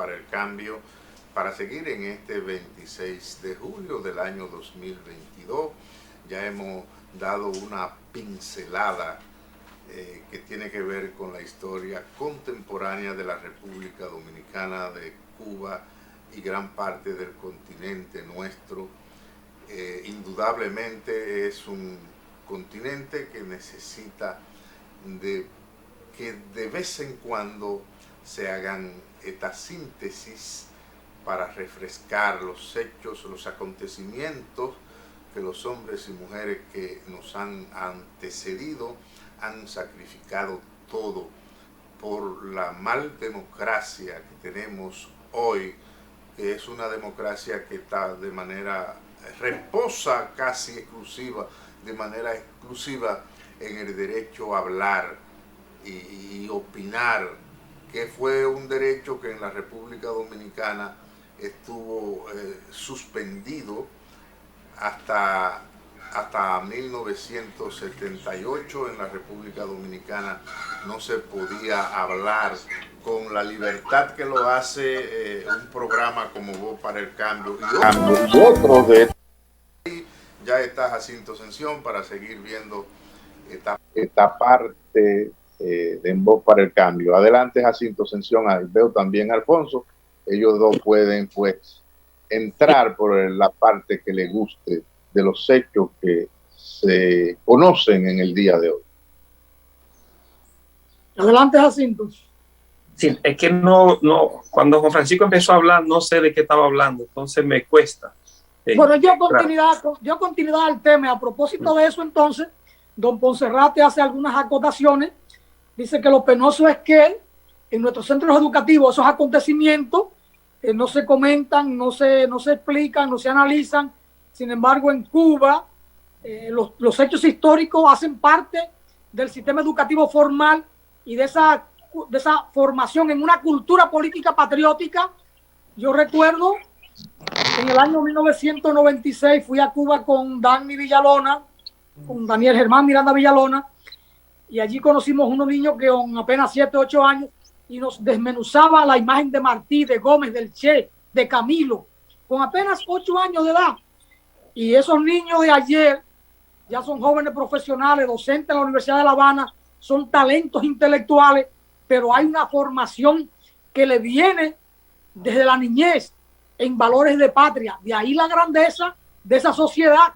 para el Cambio, para seguir en este 26 de julio del año 2022. Ya hemos dado una pincelada que tiene que ver con la historia contemporánea de la República Dominicana, de Cuba y gran parte del continente nuestro. Indudablemente es un continente que necesita que de vez en cuando se hagan estas síntesis para refrescar los hechos, los acontecimientos que los hombres y mujeres que nos han antecedido han sacrificado todo por la mal democracia que tenemos hoy, que es una democracia que está de manera, reposa casi exclusiva, de manera exclusiva en el derecho a hablar y opinar, que fue un derecho que en la República Dominicana estuvo suspendido hasta 1978. En la República Dominicana no se podía hablar con la libertad que lo hace un programa como Voz para el Cambio. Y otros de ya está Jacinto Ascensión para seguir viendo esta parte de En Voz para el Cambio. Adelante, Jacinto Ascensión. Veo también a Alfonso. Ellos dos pueden pues entrar por la parte que les guste de los hechos que se conocen en el día de hoy. Adelante, Jacinto. Sí, es que no, cuando Juan Francisco empezó a hablar, no sé de qué estaba hablando, entonces me cuesta. Bueno, yo continuidad al tema. A propósito de eso, entonces, don Ponserrate hace algunas acotaciones. Dice que lo penoso es que en nuestros centros educativos esos acontecimientos no se comentan, no se explican, no se analizan. Sin embargo, en Cuba, los hechos históricos hacen parte del sistema educativo formal y de esa formación en una cultura política patriótica. Yo recuerdo, en el año 1996 fui a Cuba con Dani Villalona, con Daniel Germán Miranda Villalona, y allí conocimos unos niños que con apenas 7, 8 años, y nos desmenuzaba la imagen de Martí, de Gómez, del Che, de Camilo, con apenas 8 años de edad. Y esos niños de ayer ya son jóvenes profesionales, docentes en la Universidad de La Habana, son talentos intelectuales, pero hay una formación que le viene desde la niñez en valores de patria. De ahí la grandeza de esa sociedad.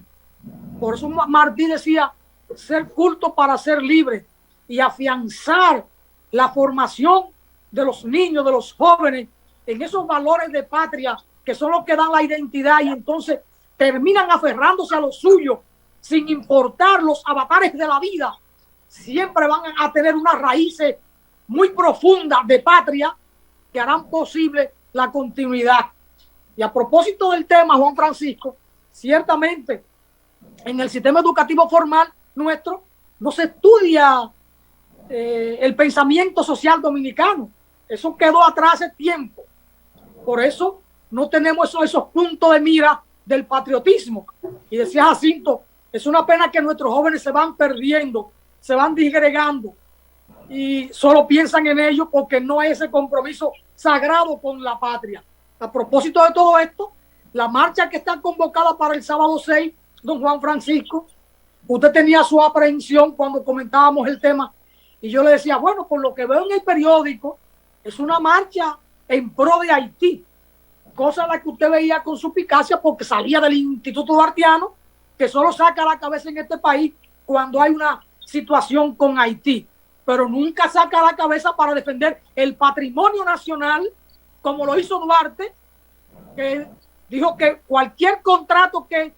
Por eso Martí decía, ser culto para ser libre, y afianzar la formación de los niños, de los jóvenes, en esos valores de patria que son los que dan la identidad, y entonces terminan aferrándose a lo suyo sin importar los avatares de la vida. Siempre van a tener unas raíces muy profundas de patria que harán posible la continuidad. Y a propósito del tema, Juan Francisco, ciertamente en el sistema educativo formal nuestro no se estudia el pensamiento social dominicano. Eso quedó atrás hace tiempo. Por eso no tenemos esos puntos de mira del patriotismo. Y decía Jacinto, es una pena que nuestros jóvenes se van perdiendo, se van disgregando y solo piensan en ello porque no hay ese compromiso sagrado con la patria. A propósito de todo esto, la marcha que está convocada para el sábado 6, don Juan Francisco, usted tenía su aprehensión cuando comentábamos el tema, y yo le decía, bueno, por lo que veo en el periódico, es una marcha en pro de Haití, cosa la que usted veía con suspicacia porque salía del Instituto Duartiano, que solo saca la cabeza en este país cuando hay una situación con Haití, pero nunca saca la cabeza para defender el patrimonio nacional, como lo hizo Duarte, que dijo que cualquier contrato que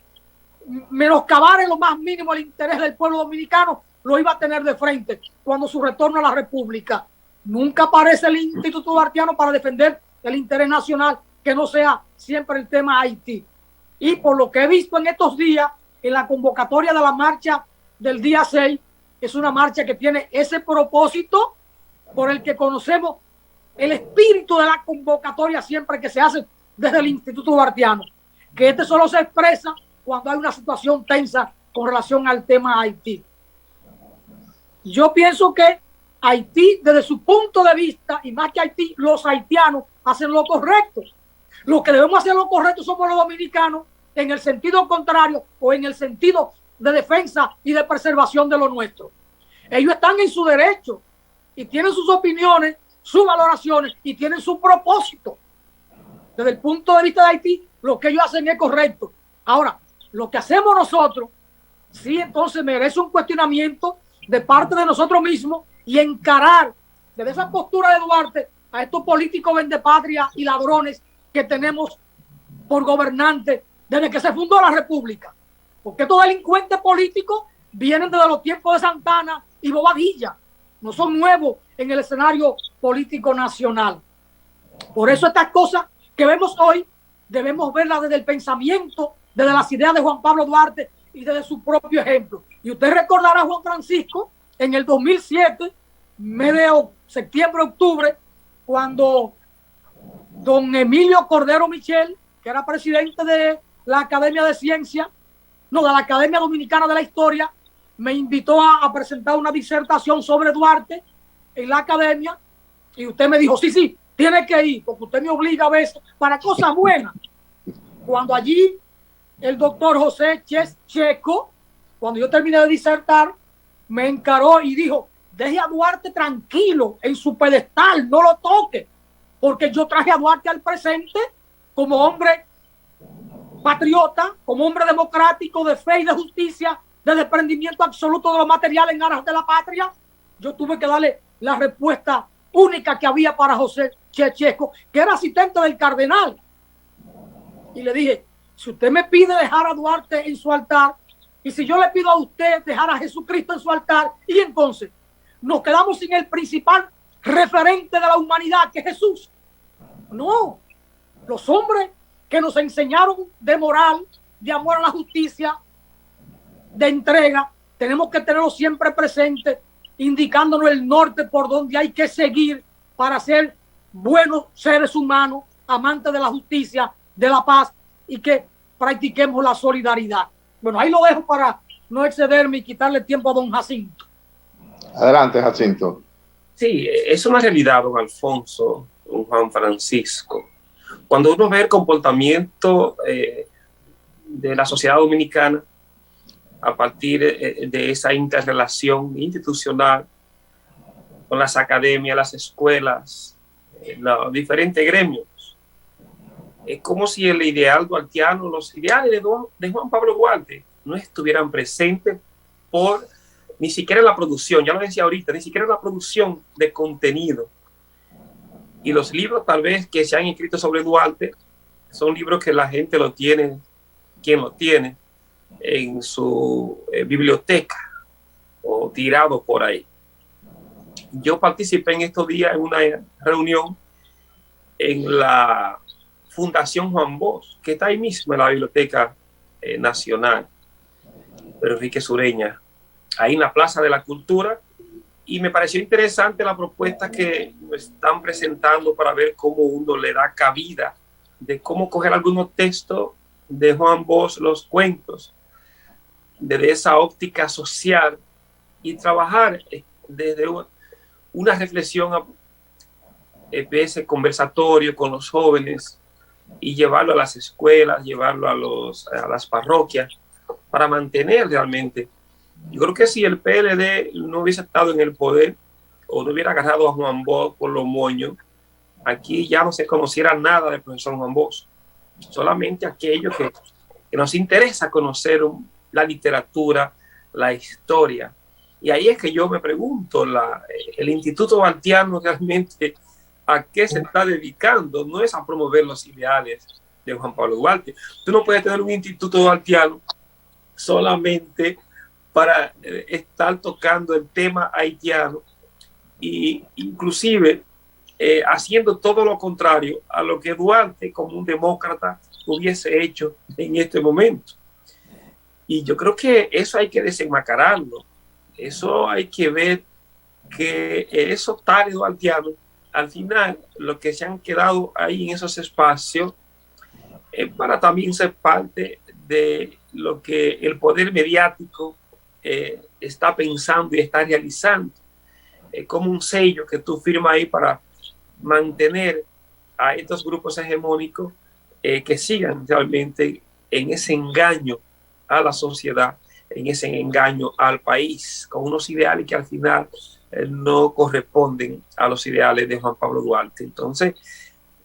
menoscabara en lo más mínimo el interés del pueblo dominicano lo iba a tener de frente cuando su retorno a la República. Nunca aparece el Instituto Duartiano para defender el interés nacional, que no sea siempre el tema Haití. Y por lo que he visto en estos días, en la convocatoria de la marcha del día 6, es una marcha que tiene ese propósito por el que conocemos el espíritu de la convocatoria siempre que se hace desde el Instituto Duartiano, que este solo se expresa cuando hay una situación tensa con relación al tema Haití. Yo pienso que Haití, desde su punto de vista, y más que Haití, los haitianos hacen lo correcto. Los que debemos hacer lo correcto somos los dominicanos en el sentido contrario o en el sentido de defensa y de preservación de lo nuestro. Ellos están en su derecho y tienen sus opiniones, sus valoraciones y tienen su propósito. Desde el punto de vista de Haití, lo que ellos hacen es correcto. Ahora, lo que hacemos nosotros, sí, entonces merece un cuestionamiento de parte de nosotros mismos y encarar desde esa postura de Duarte a estos políticos vendepatria y ladrones que tenemos por gobernantes desde que se fundó la República. Porque estos delincuentes políticos vienen desde los tiempos de Santana y Bobadilla. No son nuevos en el escenario político nacional. Por eso estas cosas que vemos hoy debemos verlas desde el pensamiento, desde las ideas de Juan Pablo Duarte y desde su propio ejemplo. Y usted recordará a Juan Francisco en el 2007, medio septiembre, octubre, cuando don Emilio Cordero Michel, que era presidente de la Academia de Ciencias, de la Academia Dominicana de la Historia, me invitó a presentar una disertación sobre Duarte en la academia y usted me dijo, sí, tiene que ir, porque usted me obliga a veces para cosas buenas. Cuando allí el doctor José Checo, cuando yo terminé de disertar, me encaró y dijo, deje a Duarte tranquilo en su pedestal, no lo toque, porque yo traje a Duarte al presente como hombre patriota, como hombre democrático, de fe y de justicia, de desprendimiento absoluto de lo material en aras de la patria. Yo tuve que darle la respuesta única que había para José Checo, que era asistente del cardenal. Y le dije, si usted me pide dejar a Duarte en su altar, y si yo le pido a usted dejar a Jesucristo en su altar, y entonces nos quedamos sin el principal referente de la humanidad, que es Jesús. No, los hombres que nos enseñaron de moral, de amor a la justicia, de entrega, tenemos que tenerlo siempre presente, indicándonos el norte por donde hay que seguir para ser buenos seres humanos, amantes de la justicia, de la paz y que practiquemos la solidaridad. Bueno, ahí lo dejo para no excederme y quitarle tiempo a don Jacinto. Adelante, Jacinto. Sí, es una realidad, don Alfonso, don Juan Francisco. Cuando uno ve el comportamiento de la sociedad dominicana a partir de esa interrelación institucional con las academias, las escuelas, los diferentes gremios, es como si el ideal duartiano, los ideales de Juan Pablo Duarte no estuvieran presentes por ni siquiera la producción, ya lo decía ahorita, ni siquiera la producción de contenido. Y los libros tal vez que se han escrito sobre Duarte son libros que la gente lo tiene, quien lo tiene, en su biblioteca o tirado por ahí. Yo participé en estos días en una reunión en la Fundación Juan Bosch, que está ahí mismo en la Biblioteca Nacional de Enrique Sureña, ahí en la Plaza de la Cultura, y me pareció interesante la propuesta que nos están presentando para ver cómo uno le da cabida, de cómo coger algunos textos de Juan Bosch, los cuentos, desde esa óptica social y trabajar desde una reflexión, ese conversatorio con los jóvenes y llevarlo a las escuelas, llevarlo a las parroquias para mantener realmente. Yo creo que si el PLD no hubiese estado en el poder o no hubiera agarrado a Juan Bosch por los moños, aquí ya no se conociera nada del profesor Juan Bosch. Solamente aquello que nos interesa conocer la literatura, la historia. Y ahí es que yo me pregunto, el Instituto Duartiano realmente a qué se está dedicando. No es a promover los ideales de Juan Pablo Duarte. Tú no puedes tener un Instituto Duartiano solamente para estar tocando el tema haitiano e inclusive haciendo todo lo contrario a lo que Duarte como un demócrata hubiese hecho en este momento. Y yo creo que eso hay que desenmascararlo. Eso hay que ver que esos tales duartianos, al final, los que se han quedado ahí en esos espacios, para también ser parte de lo que el poder mediático está pensando y está realizando, como un sello que tú firmas ahí para mantener a estos grupos hegemónicos que sigan realmente en ese engaño a la sociedad, en ese engaño al país, con unos ideales que al final no corresponden a los ideales de Juan Pablo Duarte. Entonces,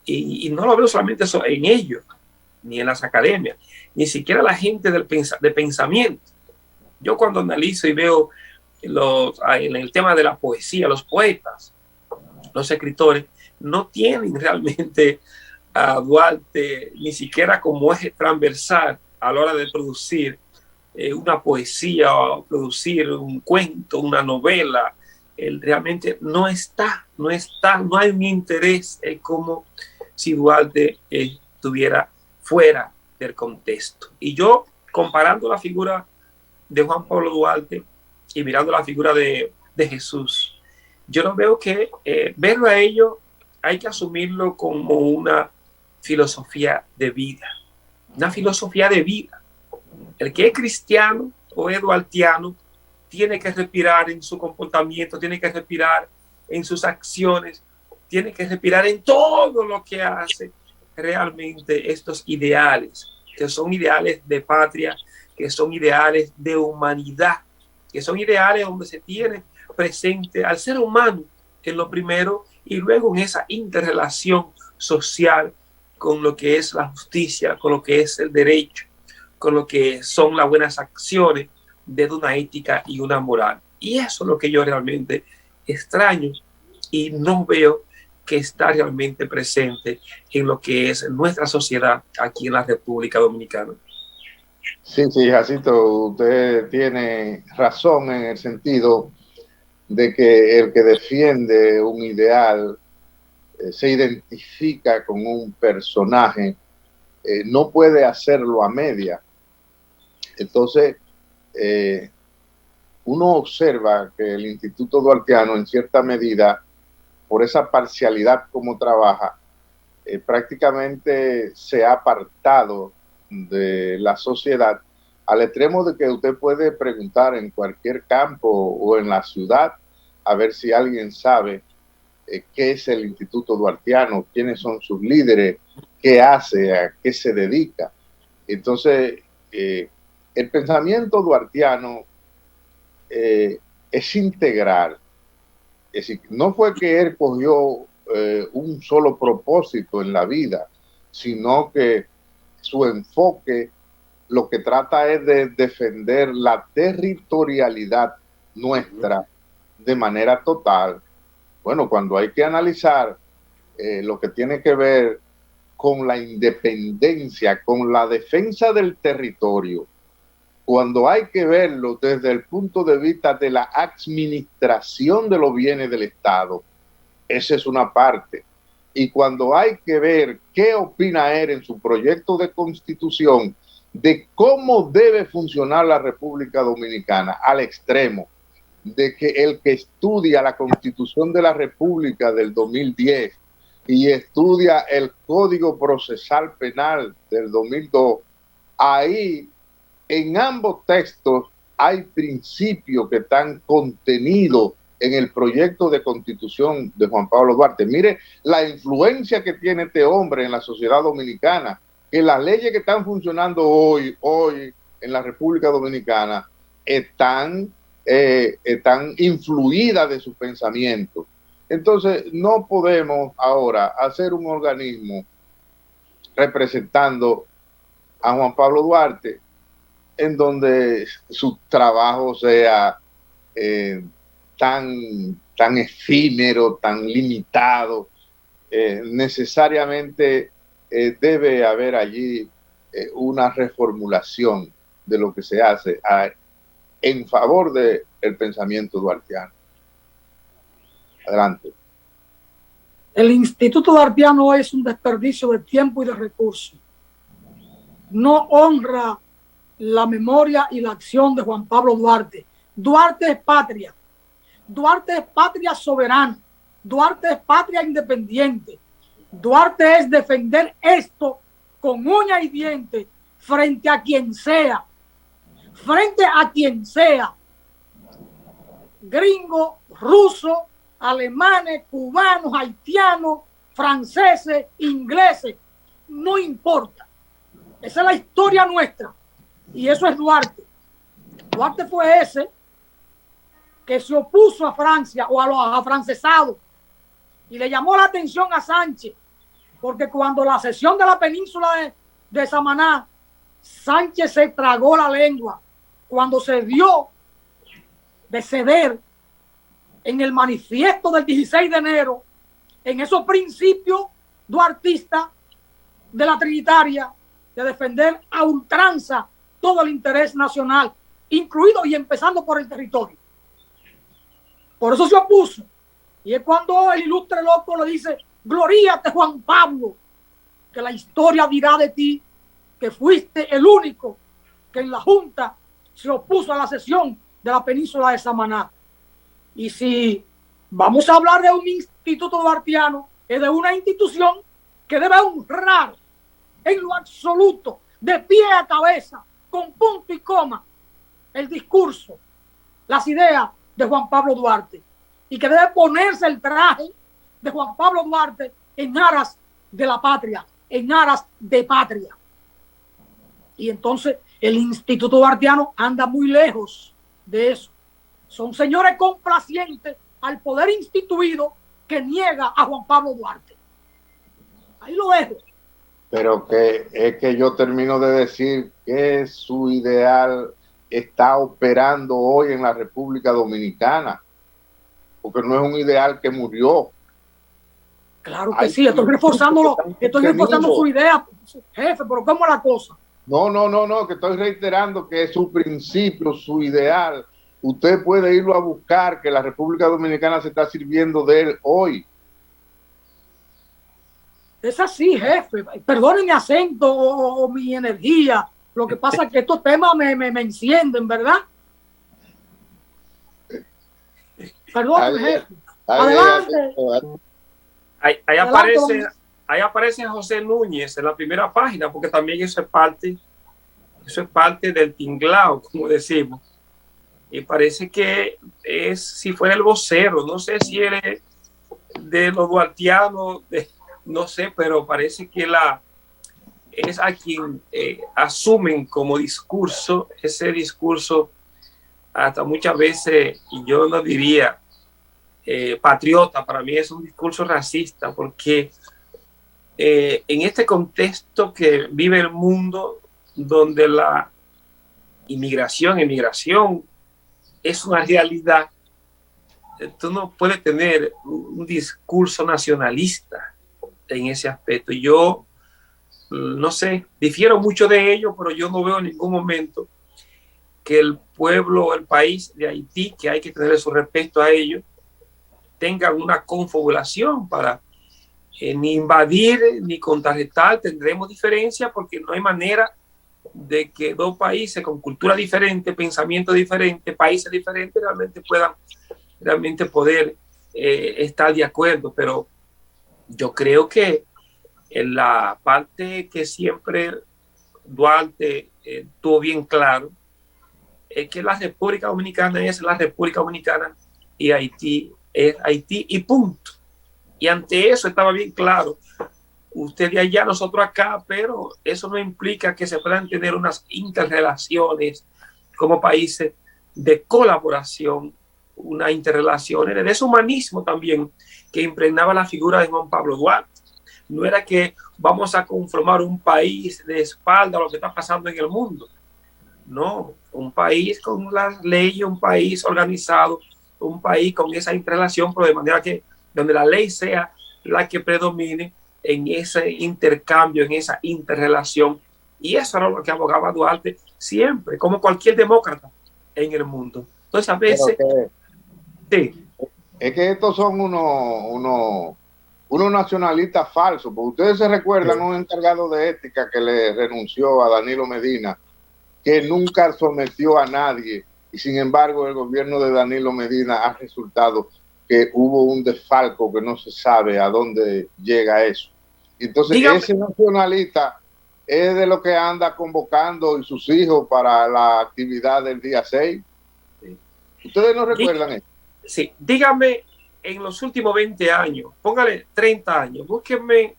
y no lo veo solamente eso en ellos, ni en las academias, ni siquiera la gente de pensamiento. Yo cuando analizo y veo en el tema de la poesía, los poetas, los escritores, no tienen realmente a Duarte ni siquiera como eje transversal a la hora de producir una poesía o producir un cuento, una novela. Realmente no hay un interés como si Duarte estuviera fuera del contexto. Y yo, comparando la figura de Juan Pablo Duarte y mirando la figura de Jesús, yo no veo que verlo a ellos hay que asumirlo como una filosofía de vida, una filosofía de vida. El que es cristiano o es duartiano tiene que respirar en su comportamiento, tiene que respirar en sus acciones, tiene que respirar en todo lo que hace realmente estos ideales, que son ideales de patria, que son ideales de humanidad, que son ideales donde se tiene presente al ser humano en lo primero y luego en esa interrelación social con lo que es la justicia, con lo que es el derecho, con lo que son las buenas acciones de una ética y una moral. Y eso es lo que yo realmente extraño y no veo que está realmente presente en lo que es nuestra sociedad aquí en la República Dominicana. Sí, sí, Jacito, usted tiene razón en el sentido de que el que defiende un ideal se identifica con un personaje, no puede hacerlo a media. Entonces, uno observa que el Instituto Duartiano, en cierta medida, por esa parcialidad como trabaja, prácticamente se ha apartado de la sociedad al extremo de que usted puede preguntar en cualquier campo o en la ciudad a ver si alguien sabe qué es el Instituto Duartiano, quiénes son sus líderes, qué hace, a qué se dedica. Entonces, el pensamiento duartiano es integral. Es decir, no fue que él cogió un solo propósito en la vida, sino que su enfoque lo que trata es de defender la territorialidad nuestra de manera total. Bueno, cuando hay que analizar lo que tiene que ver con la independencia, con la defensa del territorio, cuando hay que verlo desde el punto de vista de la administración de los bienes del Estado, esa es una parte. Y cuando hay que ver qué opina él en su proyecto de constitución de cómo debe funcionar la República Dominicana, al extremo de que el que estudia la Constitución de la República del 2010 y estudia el Código Procesal Penal del 2002, ahí en ambos textos hay principios que están contenidos en el proyecto de constitución de Juan Pablo Duarte. Mire la influencia que tiene este hombre en la sociedad dominicana, que las leyes que están funcionando hoy en la República Dominicana están influidas de su pensamiento. Entonces, no podemos ahora hacer un organismo representando a Juan Pablo Duarte en donde su trabajo sea tan efímero, tan limitado. Necesariamente debe haber allí una reformulación de lo que se hace en favor del pensamiento duartiano. Adelante. El Instituto Duartiano es un desperdicio de tiempo y de recursos. No honra la memoria y la acción de Juan Pablo Duarte. Duarte es patria. Duarte es patria soberana. Duarte es patria independiente. Duarte es defender esto con uña y diente frente a quien sea. Frente a quien sea. Gringo, ruso, alemanes, cubanos, haitianos, franceses, ingleses, no importa. Esa es la historia nuestra. Y eso es Duarte. Duarte fue ese que se opuso a Francia o a los afrancesados y le llamó la atención a Sánchez, porque cuando la cesión de la península de Samaná, Sánchez se tragó la lengua cuando se dio de ceder en el manifiesto del 16 de enero, en esos principios duartistas de la Trinitaria, de defender a ultranza todo el interés nacional, incluido y empezando por el territorio. Por eso se opuso. Y es cuando el ilustre loco le dice: gloríate, Juan Pablo, que la historia dirá de ti que fuiste el único que en la Junta se opuso a la cesión de la península de Samaná. Y si vamos a hablar de un instituto duartiano, es de una institución que debe honrar en lo absoluto, de pie a cabeza, con punto y coma, el discurso, las ideas de Juan Pablo Duarte, y que debe ponerse el traje de Juan Pablo Duarte en aras de la patria, en aras de patria. Y entonces el Instituto Duartiano anda muy lejos de eso. Son señores complacientes al poder instituido que niega a Juan Pablo Duarte. Ahí lo dejo. Pero que es que yo termino de decir que su ideal está operando hoy en la República Dominicana, porque no es un ideal que murió. Claro que sí, estoy reforzando su idea, jefe, pero ¿cómo es la cosa? No, que estoy reiterando que es su principio, su ideal. Usted puede irlo a buscar, que la República Dominicana se está sirviendo de él hoy. Es así, jefe. Perdonen mi acento o mi energía. Lo que pasa es que estos temas me encienden, ¿verdad? Perdón, jefe. Adelante. Ahí aparece José Núñez en la primera página, porque también eso es parte del tinglao, como decimos. Y parece que es, si fuera el vocero, no sé si eres de los duartianos, no sé, pero parece que es a quien asumen como discurso, ese discurso hasta muchas veces, y yo no diría patriota, para mí es un discurso racista, porque en este contexto que vive el mundo, donde la emigración es una realidad, tú no puedes tener un discurso nacionalista en ese aspecto. Yo no sé, difiero mucho de ello, pero yo no veo en ningún momento que el pueblo, el país de Haití, que hay que tener su respeto a ellos, tengan una confabulación para ni invadir ni contrarrestar. Tendremos diferencias porque no hay manera de que dos países con cultura diferente, pensamiento diferente, países diferentes puedan poder estar de acuerdo. Pero yo creo que en la parte que siempre Duarte tuvo bien claro es que la República Dominicana es la República Dominicana y Haití es Haití y punto. Y ante eso estaba bien claro. Usted de allá, nosotros acá, pero eso no implica que se puedan tener unas interrelaciones como países de colaboración, una interrelación de ese humanismo también que impregnaba la figura de Juan Pablo Duarte. No era que vamos a conformar un país de espalda a lo que está pasando en el mundo. No, un país con las leyes, un país organizado, un país con esa interrelación, pero de manera que donde la ley sea la que predomine en ese intercambio, en esa interrelación. Y eso era lo que abogaba Duarte siempre, como cualquier demócrata en el mundo. Entonces, a veces... sí. Es que estos son unos nacionalistas falsos, porque ustedes se recuerdan un encargado de ética que le renunció a Danilo Medina, que nunca sometió a nadie, y sin embargo el gobierno de Danilo Medina ha resultado que hubo un desfalco que no se sabe a dónde llega eso. Entonces, ese nacionalista es de lo que anda convocando y sus hijos para la actividad del día 6. ¿Ustedes no recuerdan eso? Sí, dígame en los últimos 20 años, póngale 30 años, búsquenme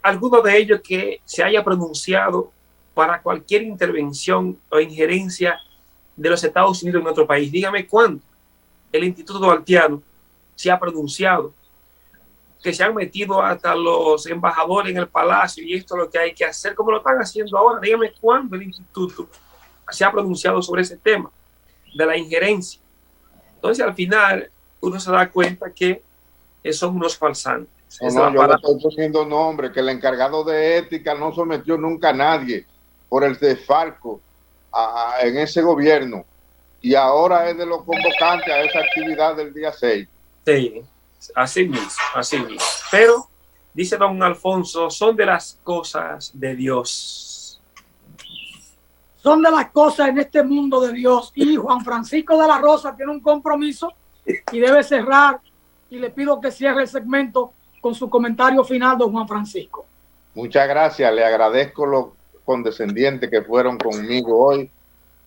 alguno de ellos que se haya pronunciado para cualquier intervención o injerencia de los Estados Unidos en otro país. Dígame cuándo el Instituto Duartiano se ha pronunciado, que se han metido hasta los embajadores en el palacio y esto es lo que hay que hacer, como lo están haciendo ahora. Dígame cuándo el instituto se ha pronunciado sobre ese tema de la injerencia. Entonces, al final, uno se da cuenta que son unos falsantes. No, yo le estoy poniendo nombre, que el encargado de ética no sometió nunca a nadie por el desfalco en ese gobierno, y ahora es de los convocantes a esa actividad del día 6. Sí, así mismo, así mismo. Pero, dice don Alfonso, son de las cosas de Dios. Son de las cosas en este mundo de Dios. Y Juan Francisco de la Rosa tiene un compromiso y debe cerrar, y le pido que cierre el segmento con su comentario final, don Juan Francisco. Muchas gracias, le agradezco lo condescendiente que fueron conmigo hoy.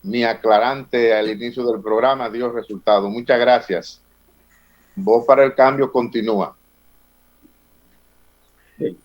Mi aclarante al inicio del programa dio resultado. Muchas gracias. Voz para el Cambio continúa. Sí.